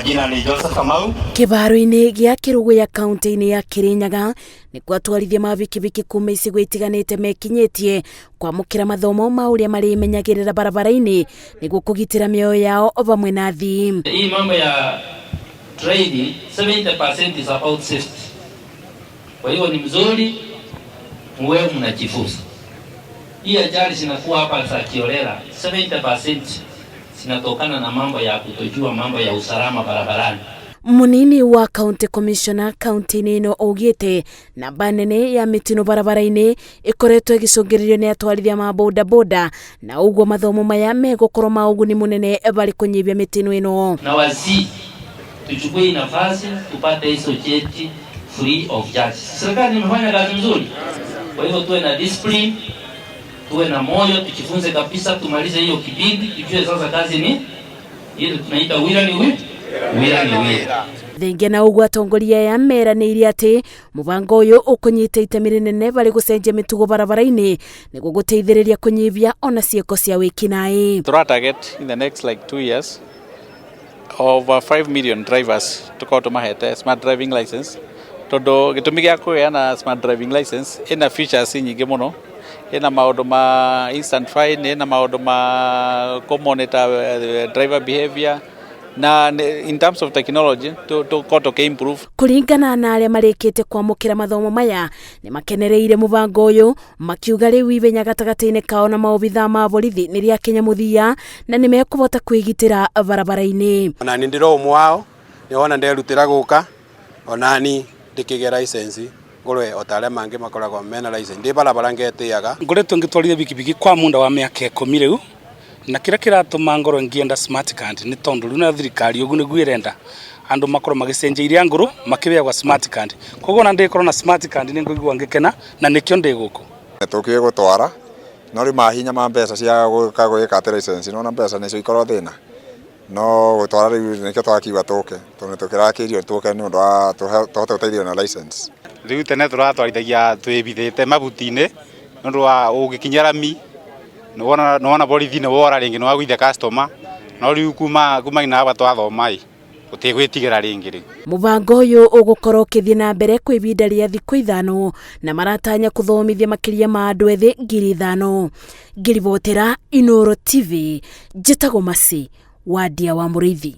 Majina ni Joseph Kamau. Kĩbaro-inĩ gĩa Kĩrũgũya kaunti-inĩ ya Kĩrĩnyaga nĩkuo atwarithia mabikibiki kuma icigo itiganĩte mekinyĩtie kwamũkĩra mathomo ma ũrĩa marĩmenyagĩrĩra barabara-inĩ nĩguo kũgitĩra mĩoyo yao vamwe na athii. Hii mambo ya trading 70% is about safety. Kwa hiyo ni mzuri muwe mnajifunza. Hii ajali zinakuwa hapa za kiolela 70% zinatokana na mambo ya kutojua mambo ya usalama barabarani. Munini wa county commissioner kaunti-inĩ ĩno augĩte namba nene ya mitino barabara-inĩ ĩkoretwo ĩgĩcũngĩrĩrio nĩ atwarithia ma boda na ũguo mathomo maya megũkorwo ma ũguni mũnene bari kũnyihia mitino ĩno. Na wazii tuchukue nafasi tupate hizo cheti free of charge. Serikali imefanya kazi nzuri. Kwa hiyo tuwe na discipline, tuwe na moyo, tujifunze kabisa, tumalize hiyo kipindi, tujue sasa kazi ni ile tunaita wira ni wira. Thengia na ũguo atongoria aya meranĩire atĩ mũbango ũyũ ũkũnyita itemi rĩnene barĩ gũcenjia mĩtugo barabara-inĩ nĩguo gũteithĩrĩria kũnyihia ona ciĩko cia wĩkinaĩ. Target in the next like 2 years over 5 million drivers tukorwo tũmahete smart driving license, tondũ gĩtũmi gĩa kũheana smart driving license ĩna features nyingĩ mũno, ĩna maũndũ ma instant fine, ĩna maũndũ ma monitor driver behavior na in terms of technology to improve. Kũringana na arĩa marĩkĩte kwamũkĩra mathomo maya nĩ makenereire mũbango ũyũ makiuga rĩu ivenya gatagatĩ-inĩ kao na maobithaa ma borithi nĩ rĩakinya mũthia na nĩ mekũhota kwĩgitĩra barabara-inĩ. Ona ni ndĩro ũmwe wao nĩ wona nderutĩra gũka ona ni ndĩkĩgĩa license ngũrwe o ta arĩa mangĩ makoragwo mena license ndĩ barabara ngetĩaga. Ngoretwo ngĩtwarithia bikibiki kwa muda wa mĩaka 10 rĩu na kira kiratuma ngoro ngienda smart card ni tondu runa thirikari ugu niguo irenda andu makoro magicenjeiria nguru makibeagwa smart card koguo na ndikorwo na smart card ni ngũigua ngikena na nikyo ndi guku tukie gutwara no ri mahinya ma mbeca cia gwika license no na mbeca nicio ikorwo thina no gutwara riu nikyo twakiwa tuke tondu tukirakirio tuke ni undu wa tuhote guteithio na license riu tene turatwarithagia twibithite mabuti-ini nundu wa ugikinyara mi Nona borithi nĩ wora rĩngĩ nĩ wagwithia customer no rĩu kuma ina aba twathoma utigwitigĩra rĩngĩ rĩu. Mũbango ũyũ ũgũkorwo ũkĩthiĩ na mbere kwa ihinda rĩa thikũ 5 na maratanya kũthomithia makĩria ma andũ ethĩ 5,000. Ngĩribotera Inooro TV njĩtagwo Masi wa Ndia wa Mũrĩithi.